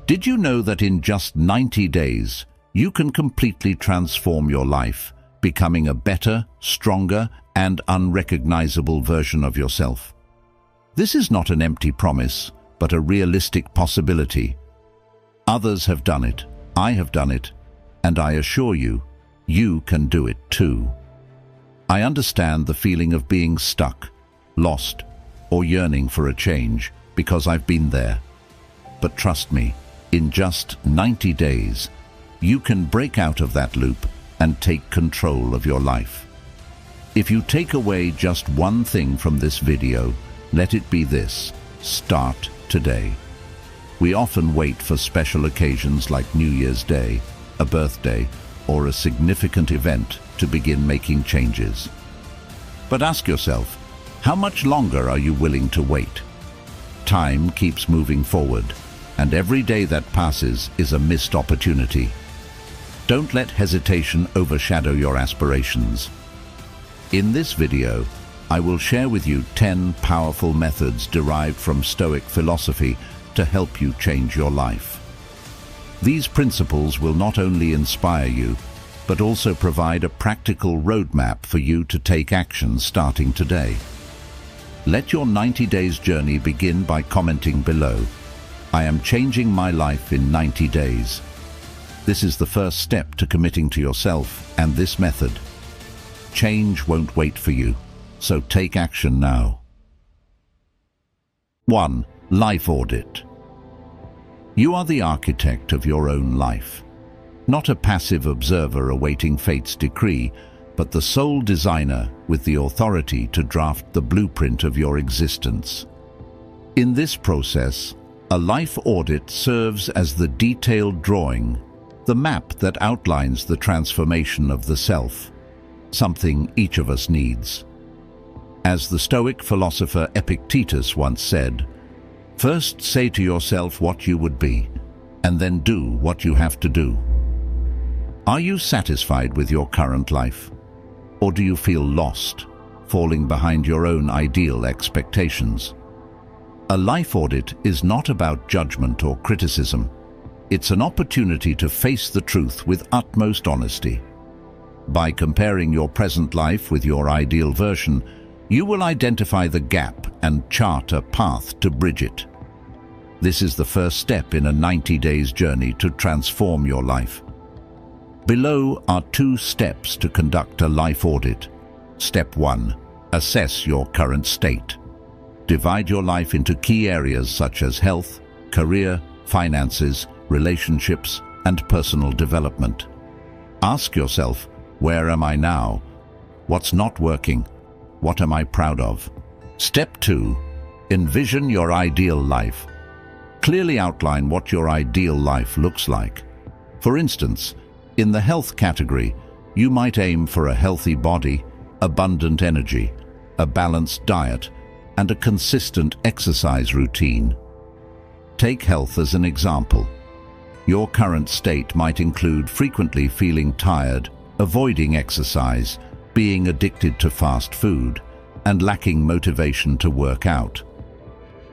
Did you know that in just 90 days, you can completely transform your life, becoming a better, stronger, and unrecognizable version of yourself? This is not an empty promise, but a realistic possibility. Others have done it, I have done it, and I assure you, you can do it too. I understand the feeling of being stuck, lost, or yearning for a change, because I've been there. But trust me, in just 90 days, you can break out of that loop and take control of your life. If you take away just one thing from this video, let it be this: start today. We often wait for special occasions like New Year's Day, a birthday, or a significant event to begin making changes. But ask yourself, how much longer are you willing to wait? Time keeps moving forward, and every day that passes is a missed opportunity. Don't let hesitation overshadow your aspirations. In this video, I will share with you 10 powerful methods derived from Stoic philosophy to help you change your life. These principles will not only inspire you, but also provide a practical roadmap for you to take action starting today. Let your 90 days journey begin by commenting below, "I am changing my life in 90 days." This is the first step to committing to yourself and this method. Change won't wait for you, so take action now. 1. Life audit. You are the architect of your own life. Not a passive observer awaiting fate's decree, but the sole designer with the authority to draft the blueprint of your existence. In this process, a life audit serves as the detailed drawing, the map that outlines the transformation of the self, something each of us needs. As the Stoic philosopher Epictetus once said, "First say to yourself what you would be, and then do what you have to do." Are you satisfied with your current life? Or do you feel lost, falling behind your own ideal expectations? A life audit is not about judgment or criticism. It's an opportunity to face the truth with utmost honesty. By comparing your present life with your ideal version, you will identify the gap and chart a path to bridge it. This is the first step in a 90 days journey to transform your life. Below are 2 steps to conduct a life audit. Step 1. Assess your current state. Divide your life into key areas such as health, career, finances, relationships, and personal development. Ask yourself, where am I now? What's not working? What am I proud of? Step 2. Envision your ideal life. Clearly outline what your ideal life looks like. For instance, in the health category, you might aim for a healthy body, abundant energy, a balanced diet, and a consistent exercise routine. Take health as an example. Your current state might include frequently feeling tired, avoiding exercise, being addicted to fast food, and lacking motivation to work out.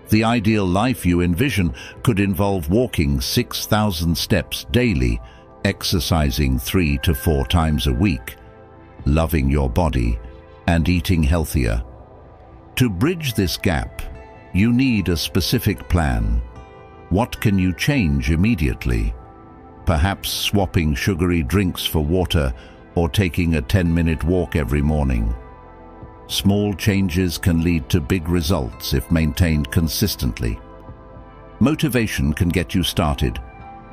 The ideal life you envision could involve walking 6,000 steps daily, exercising 3 to 4 times a week, loving your body, and eating healthier. To bridge this gap, you need a specific plan. What can you change immediately? Perhaps swapping sugary drinks for water or taking a 10-minute walk every morning. Small changes can lead to big results if maintained consistently. Motivation can get you started,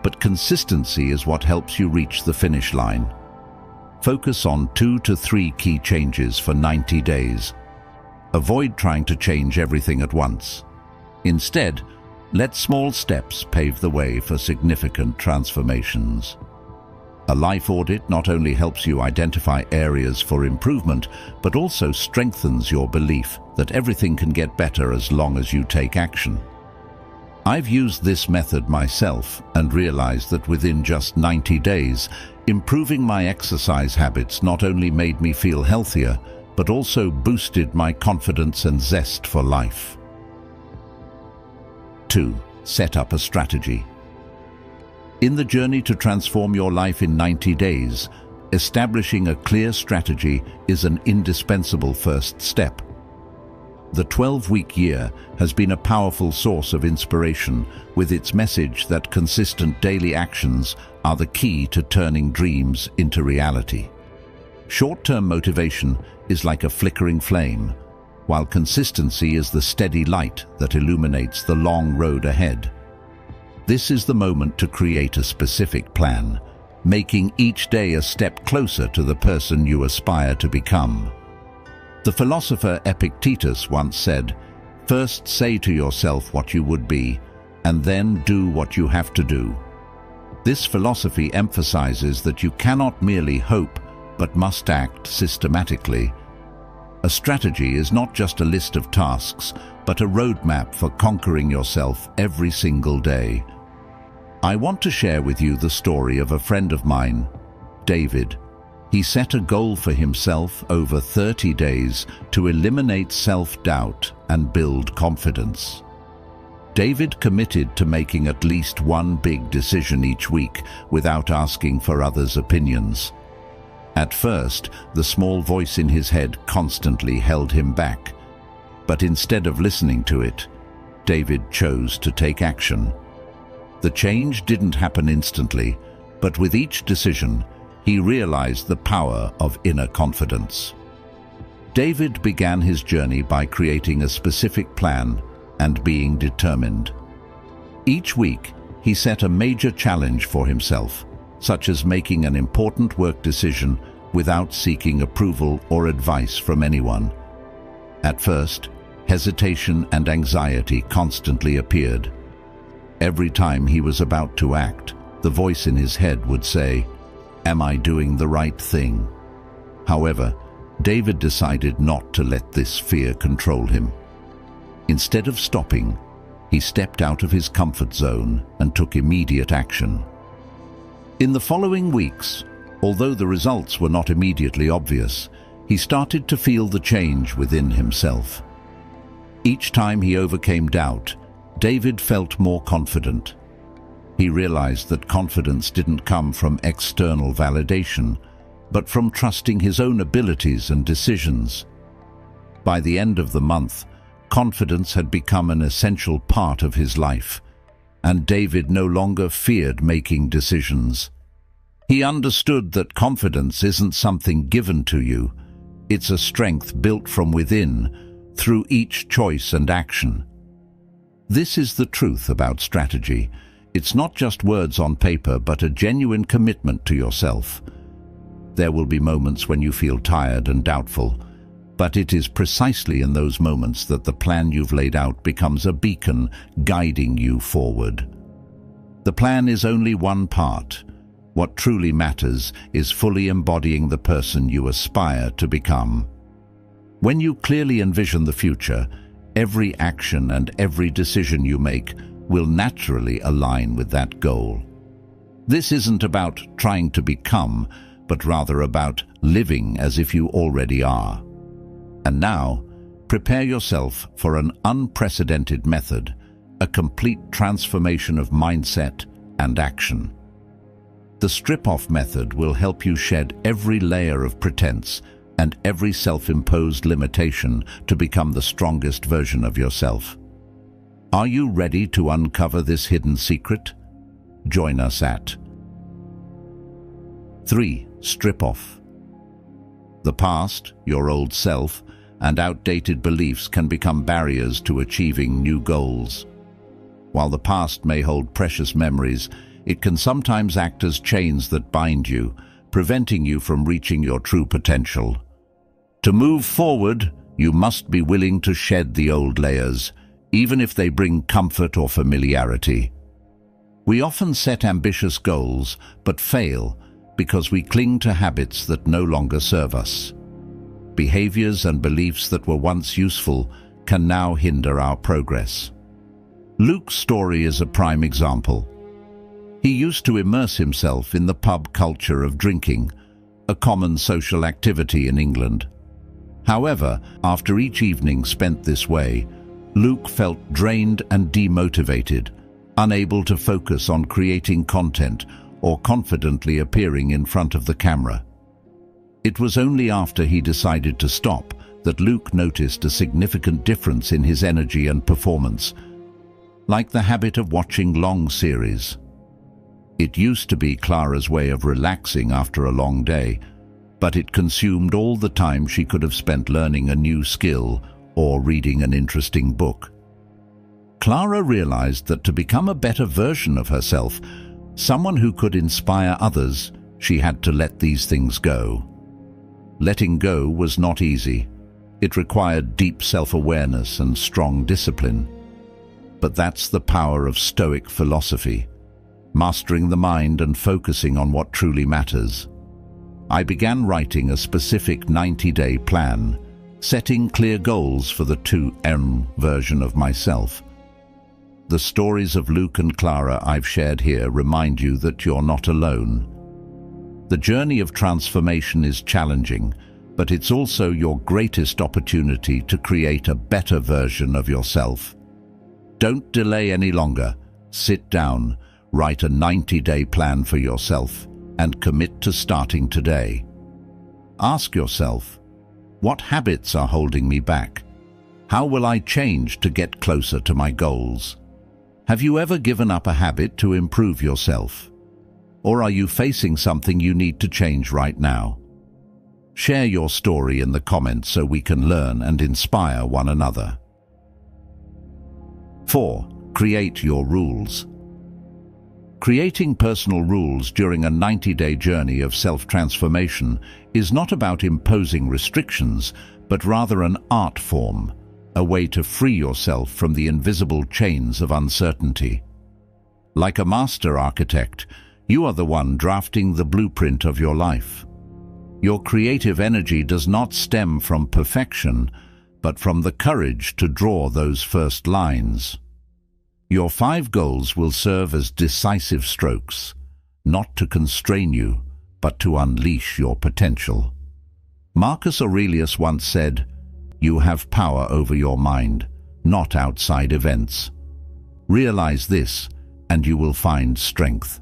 but consistency is what helps you reach the finish line. Focus on 2 to 3 key changes for 90 days. Avoid trying to change everything at once. Instead, let small steps pave the way for significant transformations. A life audit not only helps you identify areas for improvement, but also strengthens your belief that everything can get better as long as you take action. I've used this method myself and realized that within just 90 days, improving my exercise habits not only made me feel healthier, but also boosted my confidence and zest for life. 2. Set up a strategy. In the journey to transform your life in 90 days, establishing a clear strategy is an indispensable first step. The 12-week year has been a powerful source of inspiration, with its message that consistent daily actions are the key to turning dreams into reality. Short-term motivation is like a flickering flame, while consistency is the steady light that illuminates the long road ahead. This is the moment to create a specific plan, making each day a step closer to the person you aspire to become. The philosopher Epictetus once said, "First say to yourself what you would be, and then do what you have to do." This philosophy emphasizes that you cannot merely hope, but must act systematically. A strategy is not just a list of tasks, but a roadmap for conquering yourself every single day. I want to share with you the story of a friend of mine, David. He set a goal for himself over 30 days to eliminate self-doubt and build confidence. David committed to making at least one big decision each week without asking for others' opinions. At first, the small voice in his head constantly held him back. But instead of listening to it, David chose to take action. The change didn't happen instantly, but with each decision, he realized the power of inner confidence. David began his journey by creating a specific plan and being determined. Each week, he set a major challenge for himself, such as making an important work decision without seeking approval or advice from anyone. At first, hesitation and anxiety constantly appeared. Every time he was about to act, the voice in his head would say, "Am I doing the right thing?" However, David decided not to let this fear control him. Instead of stopping, he stepped out of his comfort zone and took immediate action. In the following weeks, although the results were not immediately obvious, he started to feel the change within himself. Each time he overcame doubt, David felt more confident. He realized that confidence didn't come from external validation, but from trusting his own abilities and decisions. By the end of the month, confidence had become an essential part of his life, and David no longer feared making decisions. He understood that confidence isn't something given to you, it's a strength built from within, through each choice and action. This is the truth about strategy. It's not just words on paper, but a genuine commitment to yourself. There will be moments when you feel tired and doubtful, but it is precisely in those moments that the plan you've laid out becomes a beacon guiding you forward. The plan is only one part. What truly matters is fully embodying the person you aspire to become. When you clearly envision the future, every action and every decision you make will naturally align with that goal. This isn't about trying to become, but rather about living as if you already are. And now, prepare yourself for an unprecedented method, a complete transformation of mindset and action. The strip-off method will help you shed every layer of pretense and every self-imposed limitation to become the strongest version of yourself. Are you ready to uncover this hidden secret? Join us at 3. Strip off. The past, your old self, and outdated beliefs can become barriers to achieving new goals. While the past may hold precious memories, it can sometimes act as chains that bind you, preventing you from reaching your true potential. To move forward, you must be willing to shed the old layers, even if they bring comfort or familiarity. We often set ambitious goals, but fail because we cling to habits that no longer serve us. Behaviors and beliefs that were once useful can now hinder our progress. Luke's story is a prime example. He used to immerse himself in the pub culture of drinking, a common social activity in England. However, after each evening spent this way, Luke felt drained and demotivated, unable to focus on creating content or confidently appearing in front of the camera. It was only after he decided to stop that Luke noticed a significant difference in his energy and performance, like the habit of watching long series. It used to be Clara's way of relaxing after a long day, but it consumed all the time she could have spent learning a new skill or reading an interesting book. Clara realized that to become a better version of herself, someone who could inspire others, she had to let these things go. Letting go was not easy. It required deep self-awareness and strong discipline. But that's the power of Stoic philosophy, mastering the mind and focusing on what truly matters. I began writing a specific 90-day plan, setting clear goals for the 2M version of myself. The stories of Luke and Clara I've shared here remind you that you're not alone. The journey of transformation is challenging, but it's also your greatest opportunity to create a better version of yourself. Don't delay any longer. Sit down, write a 90-day plan for yourself, and commit to starting today. Ask yourself, what habits are holding me back? How will I change to get closer to my goals? Have you ever given up a habit to improve yourself? Or are you facing something you need to change right now? Share your story in the comments so we can learn and inspire one another. 4. Create your rules. Creating personal rules during a 90-day journey of self-transformation is not about imposing restrictions, but rather an art form, a way to free yourself from the invisible chains of uncertainty. Like a master architect, you are the one drafting the blueprint of your life. Your creative energy does not stem from perfection, but from the courage to draw those first lines. Your 5 goals will serve as decisive strokes, not to constrain you, but to unleash your potential. Marcus Aurelius once said, "You have power over your mind, not outside events." Realize this, and you will find strength.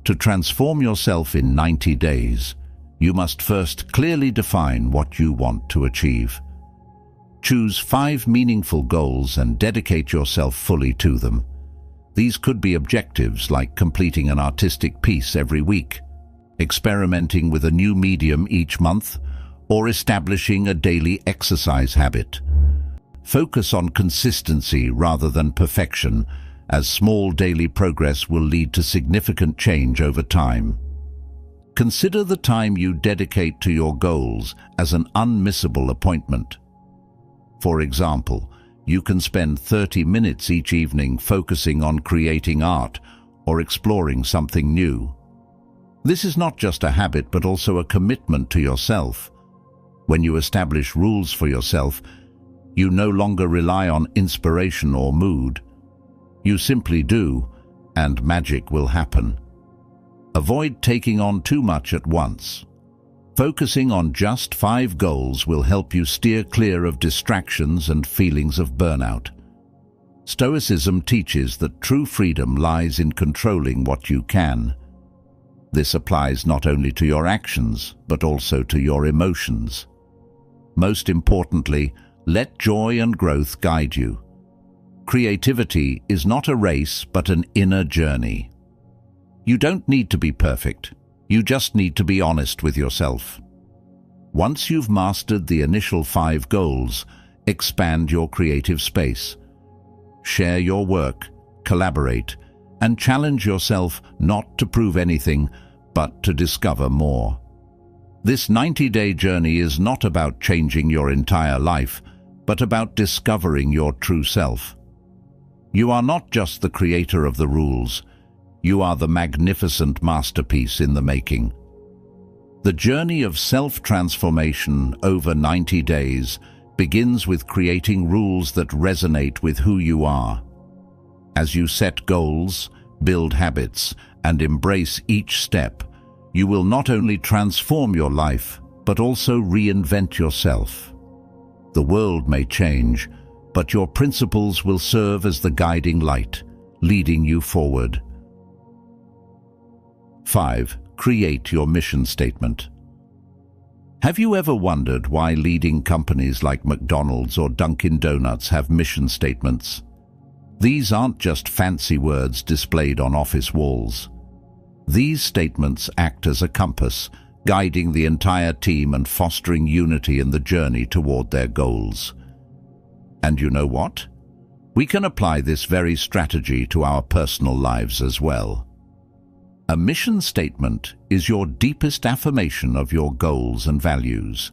To transform yourself in 90 days, you must first clearly define what you want to achieve. Choose 5 meaningful goals and dedicate yourself fully to them. These could be objectives like completing an artistic piece every week, experimenting with a new medium each month, or establishing a daily exercise habit. Focus on consistency rather than perfection, as small daily progress will lead to significant change over time. Consider the time you dedicate to your goals as an unmissable appointment. For example, you can spend 30 minutes each evening focusing on creating art or exploring something new. This is not just a habit but also a commitment to yourself. When you establish rules for yourself, you no longer rely on inspiration or mood. You simply do, and magic will happen. Avoid taking on too much at once. Focusing on just 5 goals will help you steer clear of distractions and feelings of burnout. Stoicism teaches that true freedom lies in controlling what you can. This applies not only to your actions, but also to your emotions. Most importantly, let joy and growth guide you. Creativity is not a race, but an inner journey. You don't need to be perfect. You just need to be honest with yourself. Once you've mastered the initial 5 goals, expand your creative space. Share your work, collaborate, and challenge yourself not to prove anything, but to discover more. This 90-day journey is not about changing your entire life, but about discovering your true self. You are not just the creator of the rules. You are the magnificent masterpiece in the making. The journey of self-transformation over 90 days begins with creating rules that resonate with who you are. As you set goals, build habits, and embrace each step, you will not only transform your life, but also reinvent yourself. The world may change, but your principles will serve as the guiding light, leading you forward. 5. Create your mission statement. Have you ever wondered why leading companies like McDonald's or Dunkin' Donuts have mission statements? These aren't just fancy words displayed on office walls. These statements act as a compass, guiding the entire team and fostering unity in the journey toward their goals. And you know what? We can apply this very strategy to our personal lives as well. A mission statement is your deepest affirmation of your goals and values.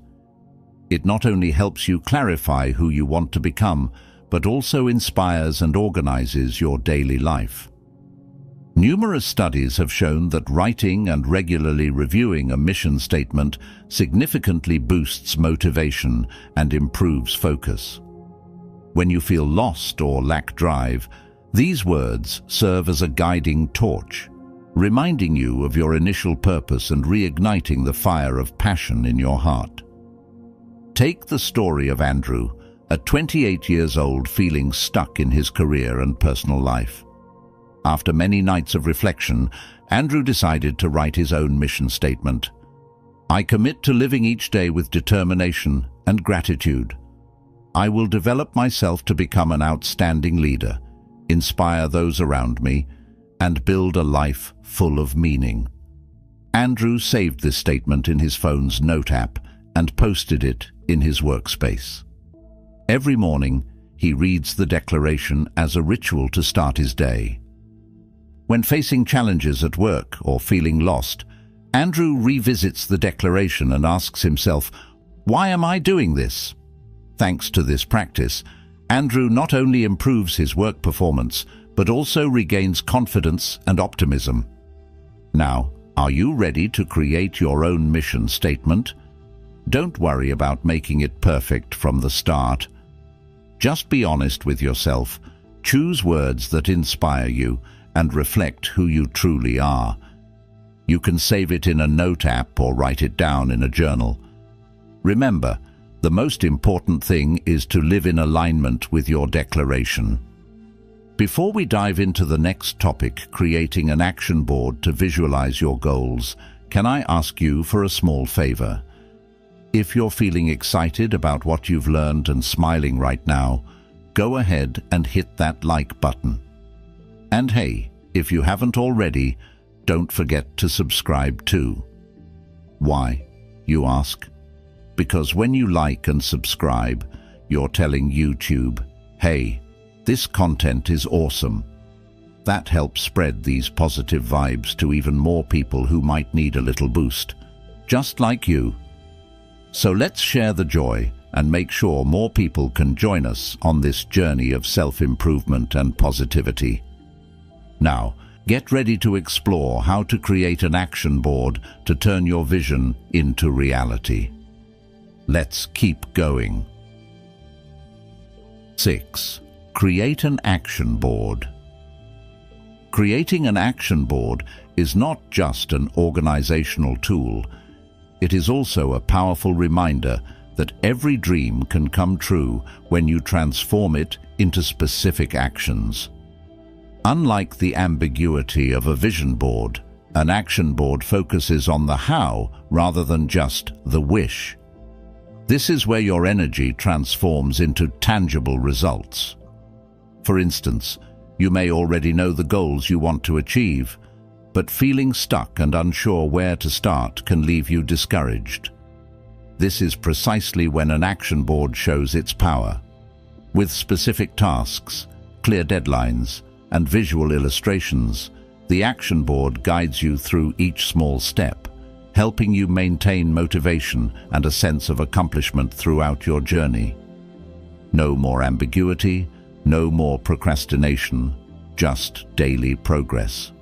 It not only helps you clarify who you want to become, but also inspires and organizes your daily life. Numerous studies have shown that writing and regularly reviewing a mission statement significantly boosts motivation and improves focus. When you feel lost or lack drive, these words serve as a guiding torch, reminding you of your initial purpose and reigniting the fire of passion in your heart. Take the story of Andrew, a 28 years old feeling stuck in his career and personal life. After many nights of reflection, Andrew decided to write his own mission statement. I commit to living each day with determination and gratitude. I will develop myself to become an outstanding leader, inspire those around me, and build a life full of meaning. Andrew saved this statement in his phone's note app and posted it in his workspace. Every morning, he reads the declaration as a ritual to start his day. When facing challenges at work or feeling lost, Andrew revisits the declaration and asks himself, why am I doing this? Thanks to this practice, Andrew not only improves his work performance, but also regains confidence and optimism. Now, are you ready to create your own mission statement? Don't worry about making it perfect from the start. Just be honest with yourself, choose words that inspire you, and reflect who you truly are. You can save it in a note app or write it down in a journal. Remember, the most important thing is to live in alignment with your declaration. Before we dive into the next topic, creating an action board to visualize your goals, can I ask you for a small favor? If you're feeling excited about what you've learned and smiling right now, go ahead and hit that like button. And hey, if you haven't already, don't forget to subscribe too. Why, you ask? Because when you like and subscribe, you're telling YouTube, hey, this content is awesome. That helps spread these positive vibes to even more people who might need a little boost, just like you. So let's share the joy and make sure more people can join us on this journey of self-improvement and positivity. Now, get ready to explore how to create an action board to turn your vision into reality. Let's keep going. 6. Create an action board. Creating an action board is not just an organizational tool. It is also a powerful reminder that every dream can come true when you transform it into specific actions. Unlike the ambiguity of a vision board, an action board focuses on the how rather than just the wish. This is where your energy transforms into tangible results. For instance, you may already know the goals you want to achieve, but feeling stuck and unsure where to start can leave you discouraged. This is precisely when an action board shows its power. With specific tasks, clear deadlines, and visual illustrations, the action board guides you through each small step, helping you maintain motivation and a sense of accomplishment throughout your journey. No more ambiguity, no more procrastination, just daily progress.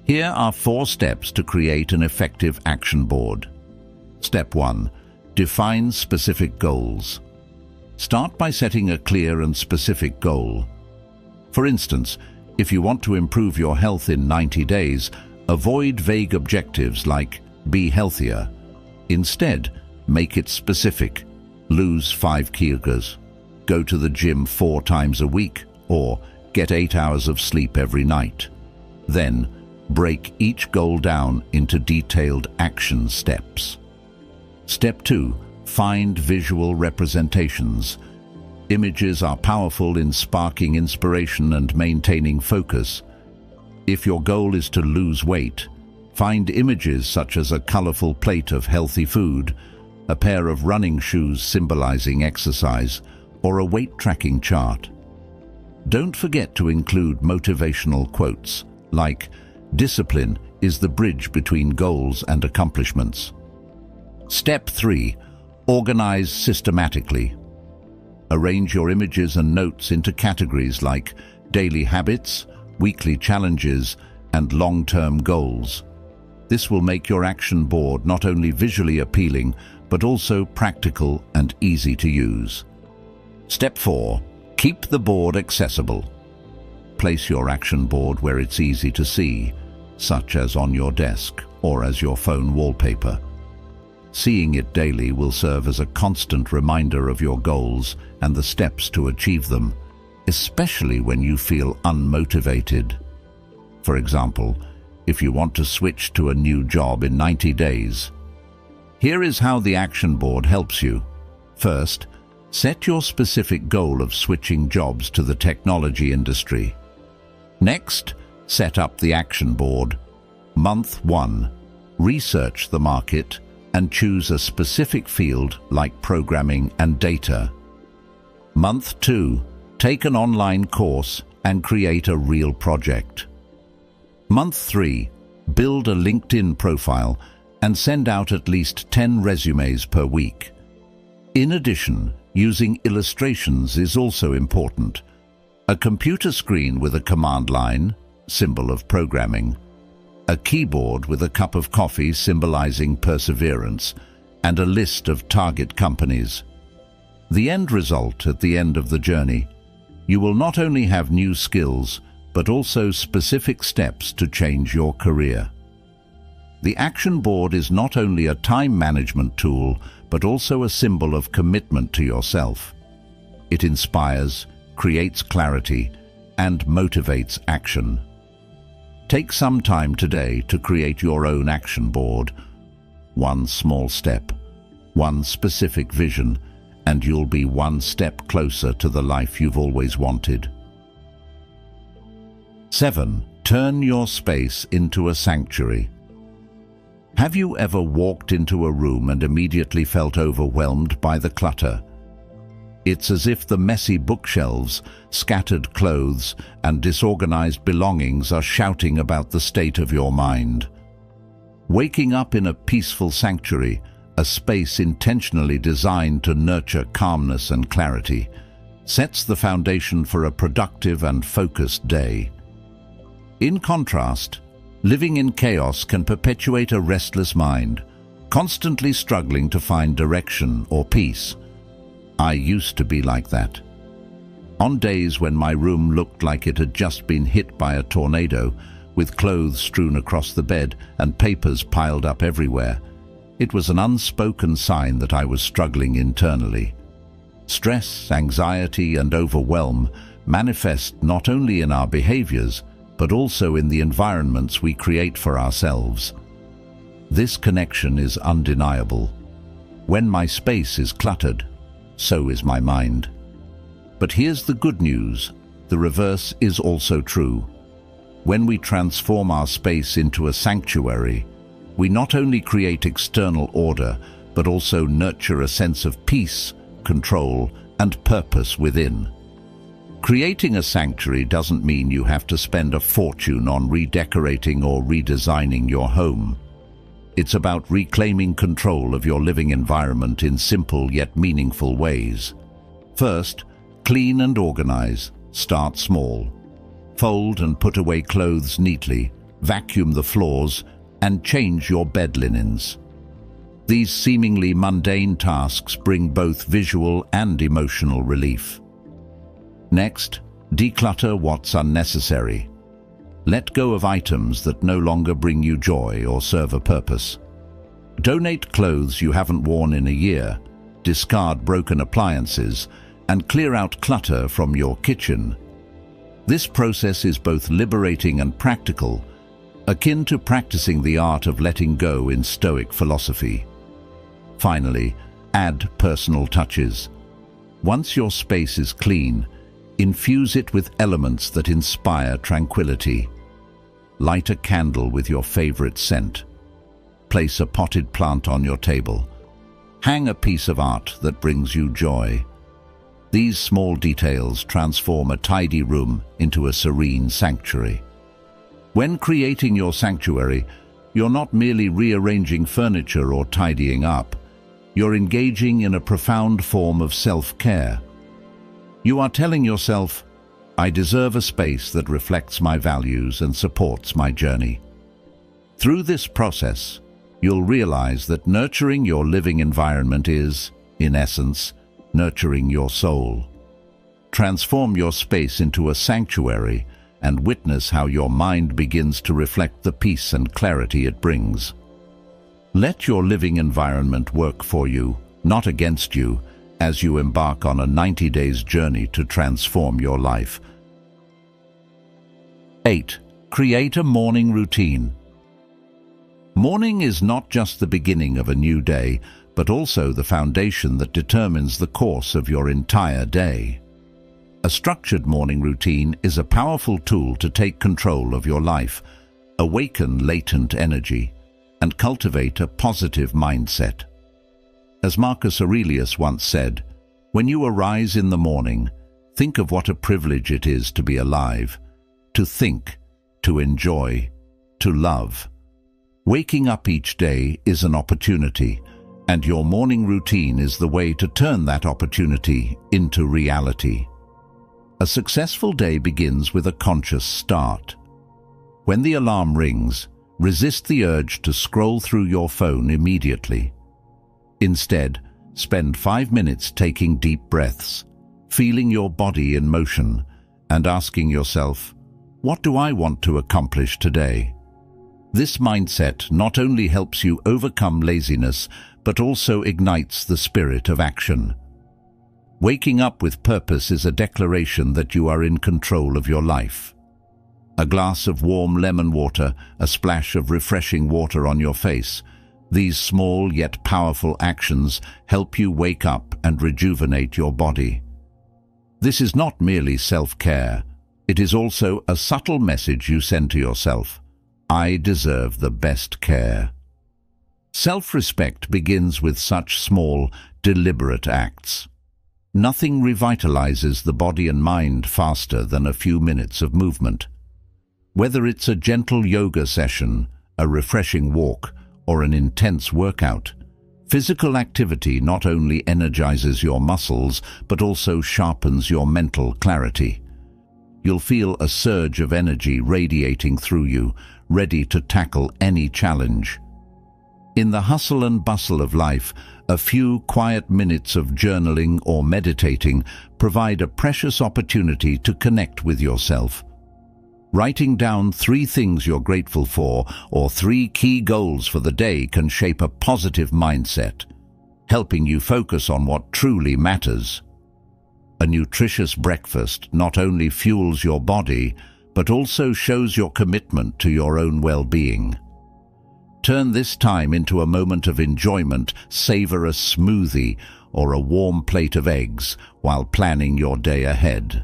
Here are 4 steps to create an effective action board. Step 1. Define specific goals. Start by setting a clear and specific goal. For instance, if you want to improve your health in 90 days, avoid vague objectives like be healthier. Instead, make it specific. Lose 5 kilograms, go to the gym 4 times a week, or get 8 hours of sleep every night. Then, break each goal down into detailed action steps. Step 2. Find visual representations. Images are powerful in sparking inspiration and maintaining focus. If your goal is to lose weight, find images such as a colorful plate of healthy food, a pair of running shoes symbolizing exercise, or a weight tracking chart. Don't forget to include motivational quotes like, "Discipline is the bridge between goals and accomplishments." Step 3. Organize systematically. Arrange your images and notes into categories like daily habits, weekly challenges, and long-term goals. This will make your action board not only visually appealing, but also practical and easy to use. Step 4. Keep the board accessible. Place your action board where it's easy to see, such as on your desk or as your phone wallpaper. Seeing it daily will serve as a constant reminder of your goals and the steps to achieve them, especially when you feel unmotivated. For example, if you want to switch to a new job in 90 days. Here is how the action board helps you. First, set your specific goal of switching jobs to the technology industry. Next, set up the action board. Month 1. Research the market and choose a specific field like programming and data. Month 2. Take an online course and create a real project. Month 3. Build a LinkedIn profile and send out at least 10 resumes per week. In addition, using illustrations is also important. A computer screen with a command line, symbol of programming, a keyboard with a cup of coffee symbolizing perseverance, and a list of target companies. The end result at the end of the journey, you will not only have new skills, but also specific steps to change your career. The action board is not only a time management tool, but also a symbol of commitment to yourself. It inspires, creates clarity, and motivates action. Take some time today to create your own action board. One small step, one specific vision, and you'll be one step closer to the life you've always wanted. 7. Turn your space into a sanctuary. Have you ever walked into a room and immediately felt overwhelmed by the clutter? It's as if the messy bookshelves, scattered clothes, and disorganized belongings are shouting about the state of your mind. Waking up in a peaceful sanctuary, a space intentionally designed to nurture calmness and clarity, sets the foundation for a productive and focused day. In contrast, living in chaos can perpetuate a restless mind, constantly struggling to find direction or peace. I used to be like that. On days when my room looked like it had just been hit by a tornado, with clothes strewn across the bed and papers piled up everywhere, it was an unspoken sign that I was struggling internally. Stress, anxiety, and overwhelm manifest not only in our behaviors, but also in the environments we create for ourselves. This connection is undeniable. When my space is cluttered, so is my mind. But here's the good news: the reverse is also true. When we transform our space into a sanctuary, we not only create external order, but also nurture a sense of peace, control, and purpose within. Creating a sanctuary doesn't mean you have to spend a fortune on redecorating or redesigning your home. It's about reclaiming control of your living environment in simple yet meaningful ways. First, clean and organize. Start small. Fold and put away clothes neatly, vacuum the floors, and change your bed linens. These seemingly mundane tasks bring both visual and emotional relief. Next, declutter what's unnecessary. Let go of items that no longer bring you joy or serve a purpose. Donate clothes you haven't worn in a year, discard broken appliances, and clear out clutter from your kitchen. This process is both liberating and practical, akin to practicing the art of letting go in Stoic philosophy. Finally, add personal touches. Once your space is clean, infuse it with elements that inspire tranquility. Light a candle with your favorite scent. Place a potted plant on your table. Hang a piece of art that brings you joy. These small details transform a tidy room into a serene sanctuary. When creating your sanctuary, you're not merely rearranging furniture or tidying up. You're engaging in a profound form of self-care. You are telling yourself, I deserve a space that reflects my values and supports my journey. Through this process, you'll realize that nurturing your living environment is, in essence, nurturing your soul. Transform your space into a sanctuary and witness how your mind begins to reflect the peace and clarity it brings. Let your living environment work for you, not against you, as you embark on a 90 days journey to transform your life. 8. Create a morning routine. Morning is not just the beginning of a new day, but also the foundation that determines the course of your entire day. A structured morning routine is a powerful tool to take control of your life, awaken latent energy, and cultivate a positive mindset. As Marcus Aurelius once said, when you arise in the morning, think of what a privilege it is to be alive, to think, to enjoy, to love. Waking up each day is an opportunity, and your morning routine is the way to turn that opportunity into reality. A successful day begins with a conscious start. When the alarm rings, resist the urge to scroll through your phone immediately. Instead, spend 5 minutes taking deep breaths, feeling your body in motion, and asking yourself, what do I want to accomplish today? This mindset not only helps you overcome laziness, but also ignites the spirit of action. Waking up with purpose is a declaration that you are in control of your life. A glass of warm lemon water, a splash of refreshing water on your face. These small yet powerful actions help you wake up and rejuvenate your body. This is not merely self-care. It is also a subtle message you send to yourself. I deserve the best care. Self-respect begins with such small, deliberate acts. Nothing revitalizes the body and mind faster than a few minutes of movement. Whether it's a gentle yoga session, a refreshing walk, or an intense workout, physical activity not only energizes your muscles, but also sharpens your mental clarity. You'll feel a surge of energy radiating through you, ready to tackle any challenge. In the hustle and bustle of life, a few quiet minutes of journaling or meditating provide a precious opportunity to connect with yourself. Writing down 3 things you're grateful for or 3 key goals for the day can shape a positive mindset, helping you focus on what truly matters. A nutritious breakfast not only fuels your body, but also shows your commitment to your own well-being. Turn this time into a moment of enjoyment, savor a smoothie or a warm plate of eggs while planning your day ahead.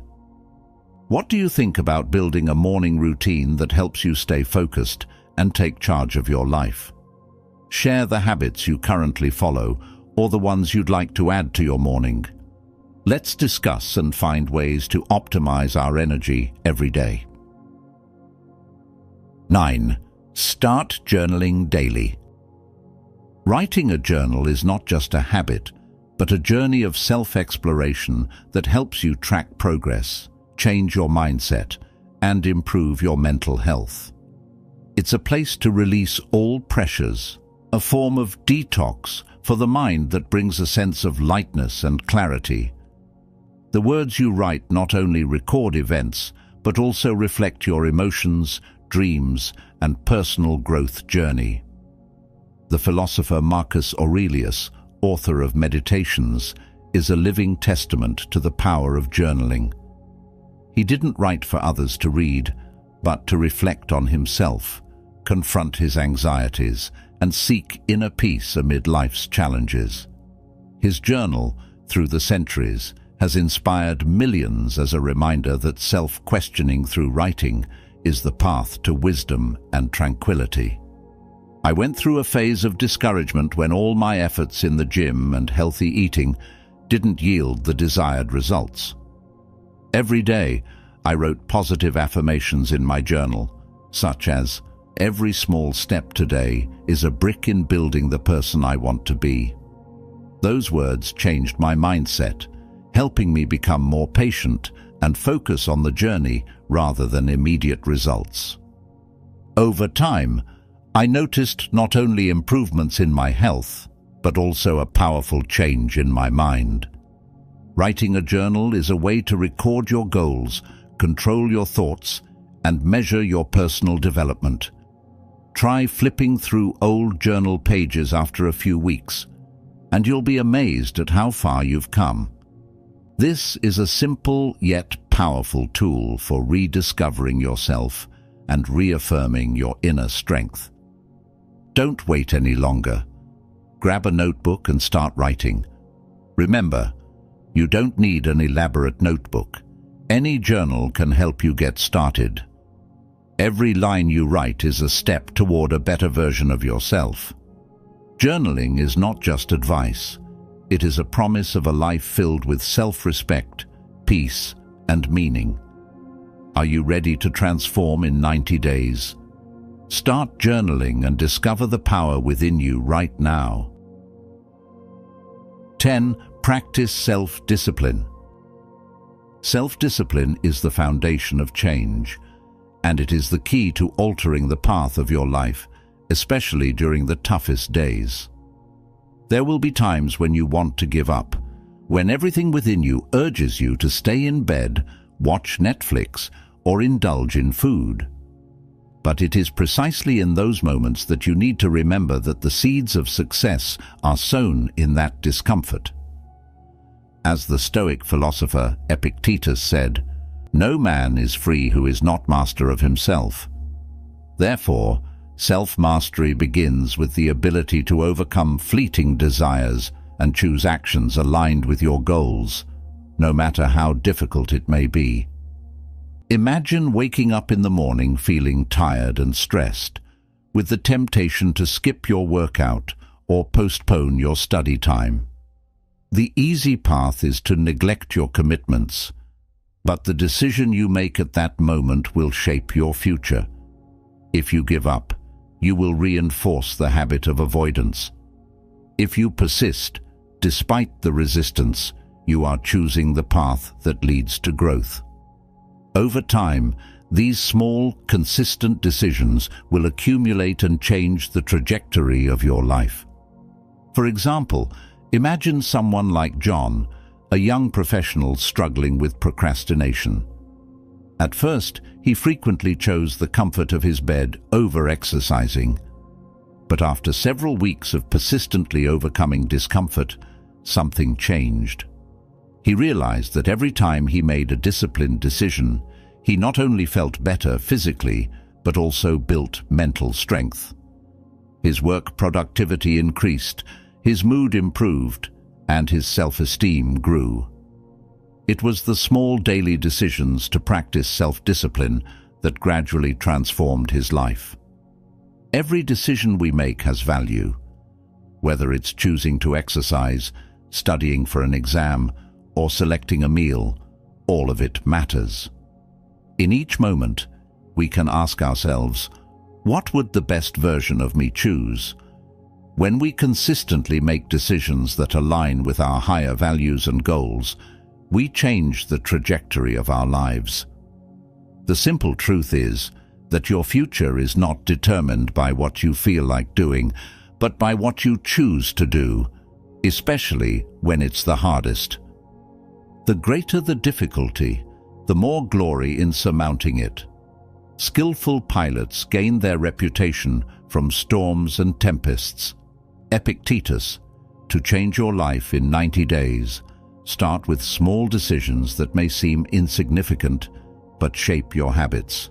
What do you think about building a morning routine that helps you stay focused and take charge of your life? Share the habits you currently follow or the ones you'd like to add to your morning. Let's discuss and find ways to optimize our energy every day. 9. Start journaling daily. Writing a journal is not just a habit, but a journey of self-exploration that helps you track progress, change your mindset, and improve your mental health. It's a place to release all pressures, a form of detox for the mind that brings a sense of lightness and clarity. The words you write not only record events, but also reflect your emotions, dreams, and personal growth journey. The philosopher Marcus Aurelius, author of Meditations, is a living testament to the power of journaling. He didn't write for others to read, but to reflect on himself, confront his anxieties, and seek inner peace amid life's challenges. His journal, through the centuries, has inspired millions as a reminder that self-questioning through writing is the path to wisdom and tranquility. I went through a phase of discouragement when all my efforts in the gym and healthy eating didn't yield the desired results. Every day, I wrote positive affirmations in my journal, such as, "Every small step today is a brick in building the person I want to be." Those words changed my mindset, helping me become more patient and focus on the journey rather than immediate results. Over time, I noticed not only improvements in my health, but also a powerful change in my mind. Writing a journal is a way to record your goals, control your thoughts, and measure your personal development. Try flipping through old journal pages after a few weeks, and you'll be amazed at how far you've come. This is a simple yet powerful tool for rediscovering yourself and reaffirming your inner strength. Don't wait any longer. Grab a notebook and start writing. Remember, you don't need an elaborate notebook. Any journal can help you get started. Every line you write is a step toward a better version of yourself. Journaling is not just advice. It is a promise of a life filled with self-respect, peace, and meaning. Are you ready to transform in 90 days? Start journaling and discover the power within you right now. 10. Practice self-discipline. Self-discipline is the foundation of change, and it is the key to altering the path of your life, especially during the toughest days. There will be times when you want to give up, when everything within you urges you to stay in bed, watch Netflix, or indulge in food. But it is precisely in those moments that you need to remember that the seeds of success are sown in that discomfort. As the Stoic philosopher Epictetus said, "No man is free who is not master of himself." Therefore, self-mastery begins with the ability to overcome fleeting desires and choose actions aligned with your goals, no matter how difficult it may be. Imagine waking up in the morning feeling tired and stressed, with the temptation to skip your workout or postpone your study time. The easy path is to neglect your commitments, but the decision you make at that moment will shape your future. If you give up, you will reinforce the habit of avoidance. If you persist, despite the resistance, you are choosing the path that leads to growth. Over time, these small, consistent decisions will accumulate and change the trajectory of your life. For example, imagine someone like John, a young professional struggling with procrastination. At first, he frequently chose the comfort of his bed over exercising. But after several weeks of persistently overcoming discomfort, something changed. He realized that every time he made a disciplined decision, he not only felt better physically, but also built mental strength. His work productivity increased, his mood improved, and his self-esteem grew. It was the small daily decisions to practice self-discipline that gradually transformed his life. Every decision we make has value. Whether it's choosing to exercise, studying for an exam, or selecting a meal, all of it matters. In each moment, we can ask ourselves, what would the best version of me choose? When we consistently make decisions that align with our higher values and goals, we change the trajectory of our lives. The simple truth is that your future is not determined by what you feel like doing, but by what you choose to do, especially when it's the hardest. The greater the difficulty, the more glory in surmounting it. Skillful pilots gain their reputation from storms and tempests. Epictetus, to change your life in 90 days, start with small decisions that may seem insignificant, but shape your habits.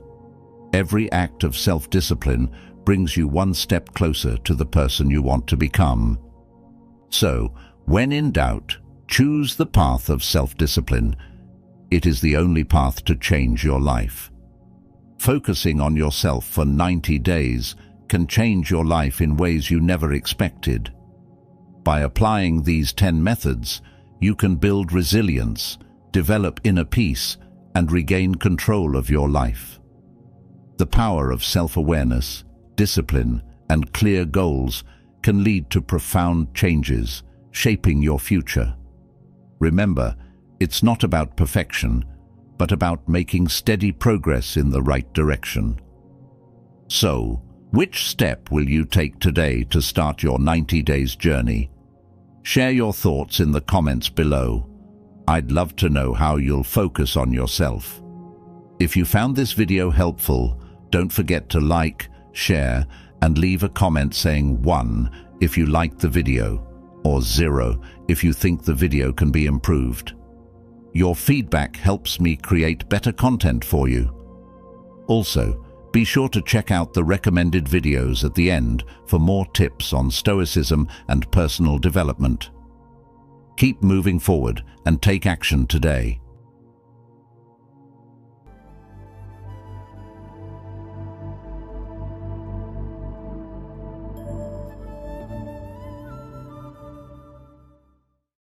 Every act of self-discipline brings you one step closer to the person you want to become. So, when in doubt, choose the path of self-discipline. It is the only path to change your life. Focusing on yourself for 90 days can change your life in ways you never expected. By applying these 10 methods, you can build resilience, develop inner peace, and regain control of your life. The power of self-awareness, discipline, and clear goals can lead to profound changes, shaping your future. Remember, it's not about perfection, but about making steady progress in the right direction. So, which step will you take today to start your 90 days journey? Share your thoughts in the comments below. I'd love to know how you'll focus on yourself. If you found this video helpful, don't forget to like, share, and leave a comment saying 1 if you liked the video, or 0 if you think the video can be improved. Your feedback helps me create better content for you. Also, be sure to check out the recommended videos at the end for more tips on Stoicism and personal development. Keep moving forward and take action today.